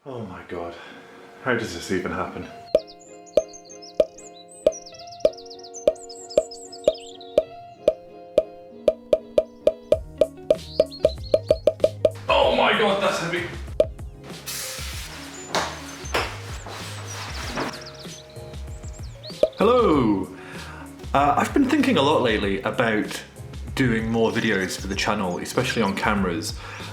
Oh my god, how does this even happen? Oh my god, that's heavy! Hello! I've been thinking a lot lately about doing more videos for the channel, especially on cameras.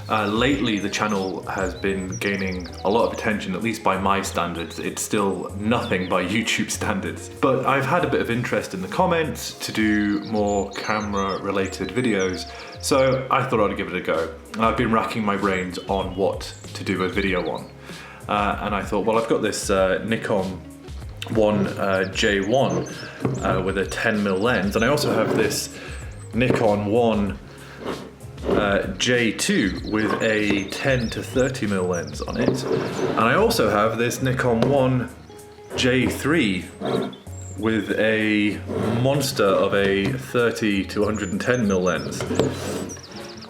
Lately the channel has been gaining a lot of attention, at least by my standards. It's still nothing by YouTube standards. But I've had a bit of interest in the comments to do more camera related videos, so I thought I'd give it a go. I've been racking my brains on what to do a video on. And I thought, well, I've got this Nikon J1 with a 10mm lens, and I also have this Nikon J2 with a 10 to 30mm lens on it, and I also have this Nikon J3 with a monster of a 30 to 110mm lens.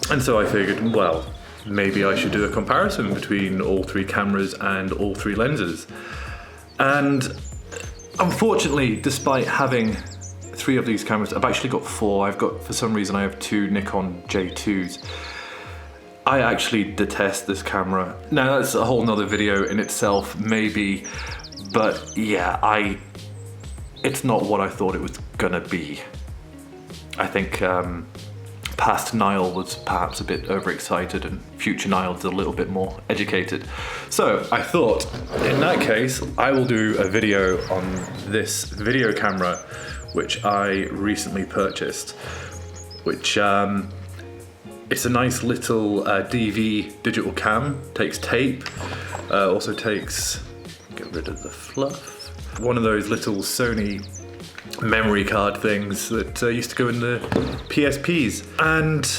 And so I figured, well, maybe I should do a comparison between all three cameras and all three lenses. And unfortunately, despite having three of these cameras, I've actually got four. For some reason, I have two Nikon J2s. I actually detest this camera. Now that's a whole nother video in itself, maybe, but yeah, it's not what I thought it was gonna be. I think past Niall was perhaps a bit overexcited and future Niall's a little bit more educated. So I thought, in that case, I will do a video on this video camera which I recently purchased, which it's a nice little DV digital cam, takes tape, also takes, get rid of the fluff, one of those little Sony memory card things that used to go in the PSPs. And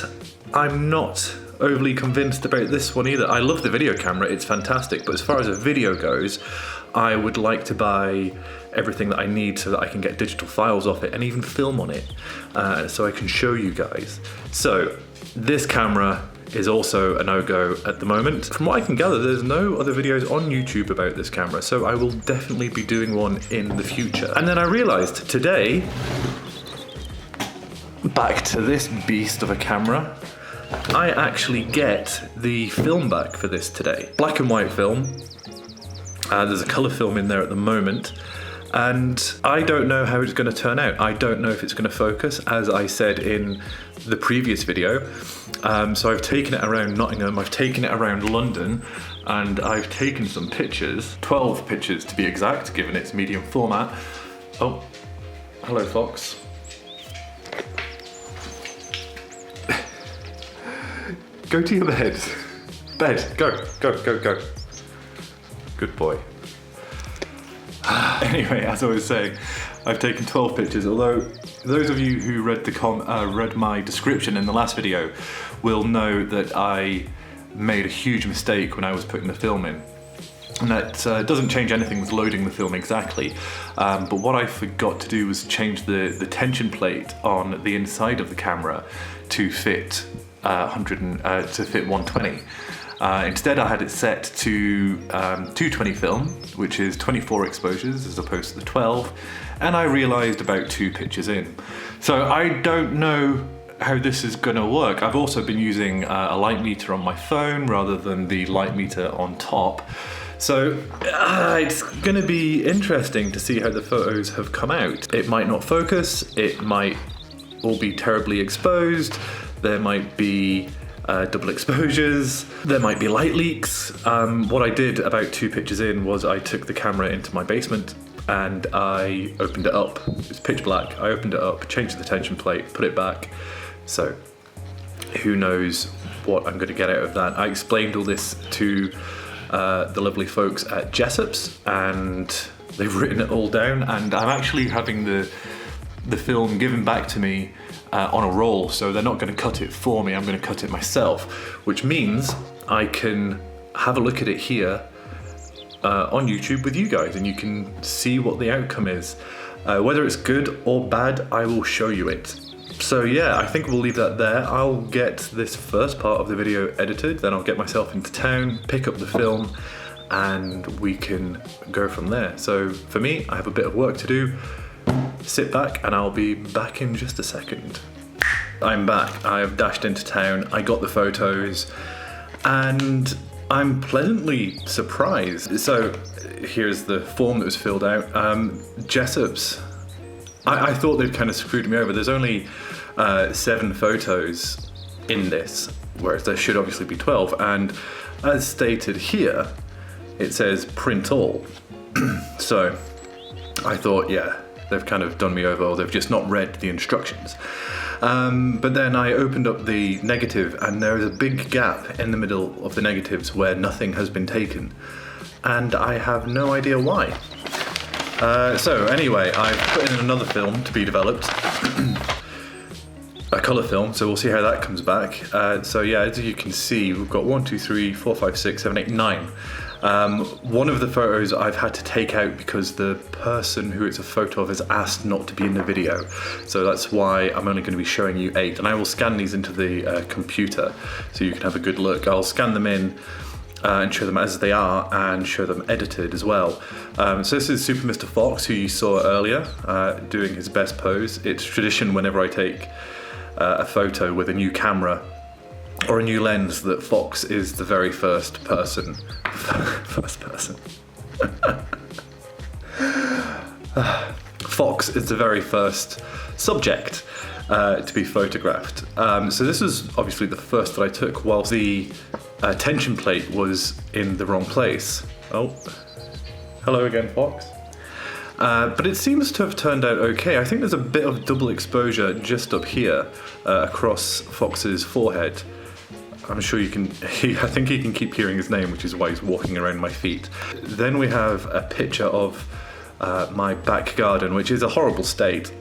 I'm not overly convinced about this one either. I love the video camera, it's fantastic, but as far as a video goes, I would like to buy everything that I need so that I can get digital files off it and even film on it, so I can show you guys. So this camera is also a no-go at the moment. From what I can gather, there's no other videos on YouTube about this camera, so I will definitely be doing one in the future. And then I realized today, back to this beast of a camera, I actually get the film back for this today. Black and white film. There's a color film in there at the moment, and I don't know how it's going to turn out. I don't know if it's going to focus, as I said in the previous video. So I've taken it around Nottingham, I've taken it around London, and I've taken some pictures, 12 pictures to be exact, given its medium format. Oh, hello Fox. Go to your bed. Bed, go. Good boy. Anyway, as I was saying, I've taken 12 pictures, although those of you who read my description in the last video will know that I made a huge mistake when I was putting the film in. And that doesn't change anything with loading the film exactly, but what I forgot to do was change the tension plate on the inside of the camera to fit 120. Instead I had it set to 220 film, which is 24 exposures as opposed to the 12, and I realized about 2 pictures in. So I don't know how this is gonna work. I've also been using a light meter on my phone rather than the light meter on top. So it's gonna be interesting to see how the photos have come out. It might not focus, it might all be terribly exposed, there might be double exposures, there might be light leaks. What I did about 2 pictures in was I took the camera into my basement and I opened it up. It's pitch black. I opened it up, changed the tension plate, put it back. So who knows what I'm going to get out of that. I explained all this to the lovely folks at Jessop's, and they've written it all down, and I'm actually having the film given back to me on a roll, so they're not going to cut it for me, I'm going to cut it myself, which means I can have a look at it here on YouTube with you guys, and you can see what the outcome is. Whether it's good or bad, I will show you it. So yeah, I think we'll leave that there. I'll get this first part of the video edited, then I'll get myself into town, pick up the film, and we can go from there. So for me, I have a bit of work to do. Sit back and I'll be back in just a second. I'm back. I have dashed into town. I got the photos and I'm pleasantly surprised. So here's the form that was filled out. Jessup's, I thought they'd kind of screwed me over. There's only 7 photos in this, whereas there should obviously be 12. And as stated here, it says print all. So I thought, yeah, they've kind of done me over, or they've just not read the instructions. But then I opened up the negative and there is a big gap in the middle of the negatives where nothing has been taken. And I have no idea why. So anyway, I've put in another film to be developed. A colour film, so we'll see how that comes back. So yeah, as you can see, we've got 1, 2, 3, 4, 5, 6, 7, 8, 9. One of the photos I've had to take out because the person who it's a photo of has asked not to be in the video. So that's why I'm only going to be showing you 8. And I will scan these into the computer so you can have a good look. I'll scan them in and show them as they are and show them edited as well. So this is Super Mr. Fox, who you saw earlier, doing his best pose. It's tradition whenever I take a photo with a new camera or a new lens that Fox is the very first person. Fox is the very first subject to be photographed. So this was obviously the first that I took whilst the tension plate was in the wrong place. Oh, hello again, Fox. But it seems to have turned out okay. I think there's a bit of double exposure just up here across Fox's forehead. I'm sure you can, I think he can keep hearing his name, which is why he's walking around my feet. Then we have a picture of my back garden, which is a horrible state.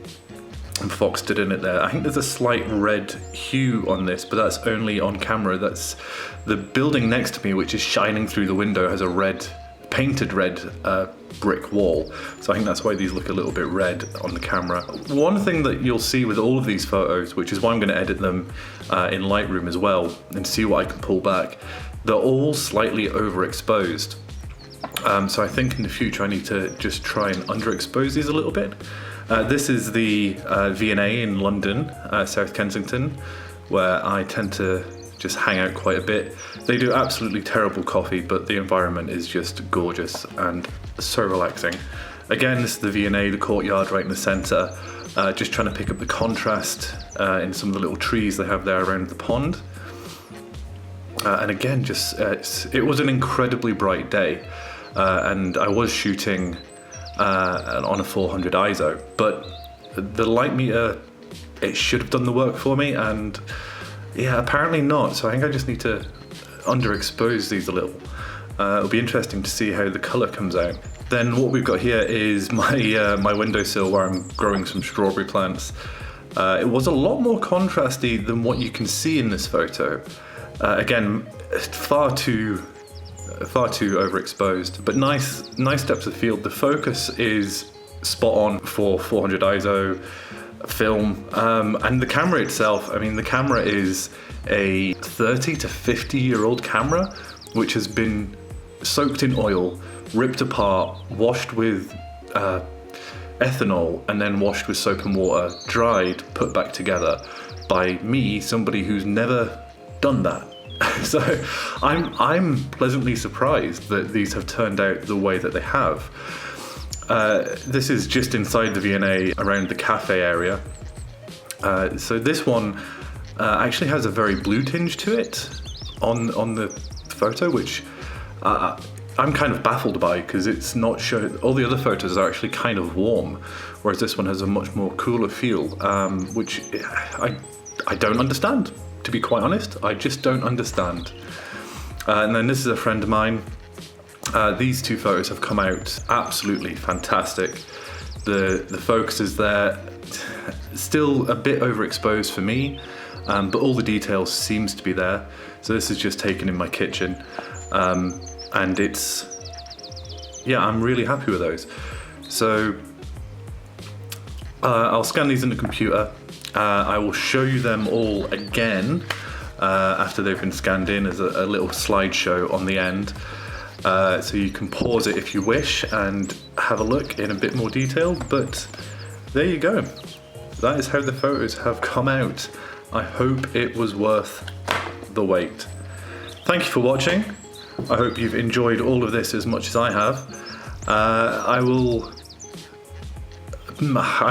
And Fox did in it there. I think there's a slight red hue on this, but that's only on camera. That's the building next to me, which is shining through the window, has a red, painted red brick wall. So I think that's why these look a little bit red on the camera. One thing that you'll see with all of these photos, which is why I'm going to edit them in Lightroom as well and see what I can pull back, they're all slightly overexposed. So I think in the future I need to just try and underexpose these a little bit. This is the V&A in London, South Kensington, where I tend to just hang out quite a bit. They do absolutely terrible coffee, but the environment is just gorgeous and so relaxing. Again, this is the V&A, the courtyard right in the centre, just trying to pick up the contrast in some of the little trees they have there around the pond. And again, just it was an incredibly bright day, and I was shooting on a 400 ISO, but the light meter, it should have done the work for me, and yeah, apparently not. So I think I just need to underexpose these a little. It'll be interesting to see how the colour comes out. Then what we've got here is my my windowsill where I'm growing some strawberry plants. It was a lot more contrasty than what you can see in this photo. Again, far too overexposed, but nice depth of field. The focus is spot on for 400 ISO film, and the camera itself, I mean, the camera is a 30 to 50 year old camera which has been soaked in oil, ripped apart, washed with ethanol, and then washed with soap and water, dried, put back together by me, somebody who's never done that. So I'm pleasantly surprised that these have turned out the way that they have. This is just inside the V&A around the cafe area. So this one actually has a very blue tinge to it on the photo, which I'm kind of baffled by, because it's not shown. All the other photos are actually kind of warm, whereas this one has a much more cooler feel, which I don't understand, to be quite honest. I just don't understand. And then this is a friend of mine. These two photos have come out absolutely fantastic. The focus is there, still a bit overexposed for me, but all the details seems to be there. So this is just taken in my kitchen, and it's, yeah, I'm really happy with those. So I'll scan these in the computer. I will show you them all again after they've been scanned in as a little slideshow on the end. So you can pause it if you wish and have a look in a bit more detail, but there you go. That is how the photos have come out. I hope it was worth the wait. Thank you for watching. I hope you've enjoyed all of this as much as I have. I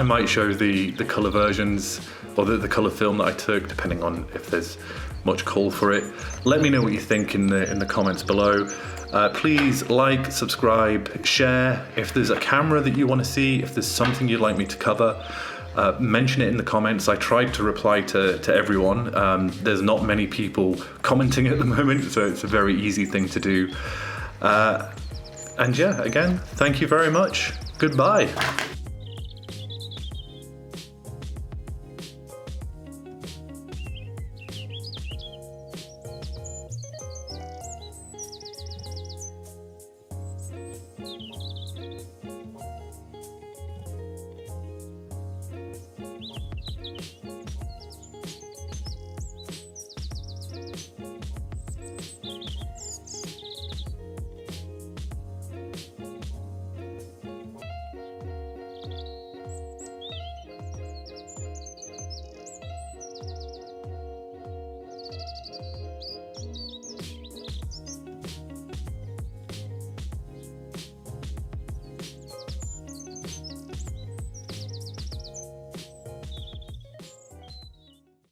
might show the colour versions, or the colour film that I took, depending on if there's much call for it. Let me know what you think in the comments below. Please like, subscribe, share. If there's a camera that you want to see, if there's something you'd like me to cover, mention it in the comments. I tried to reply to everyone. There's not many people commenting at the moment, so it's a very easy thing to do. And yeah, again, thank you very much. Goodbye.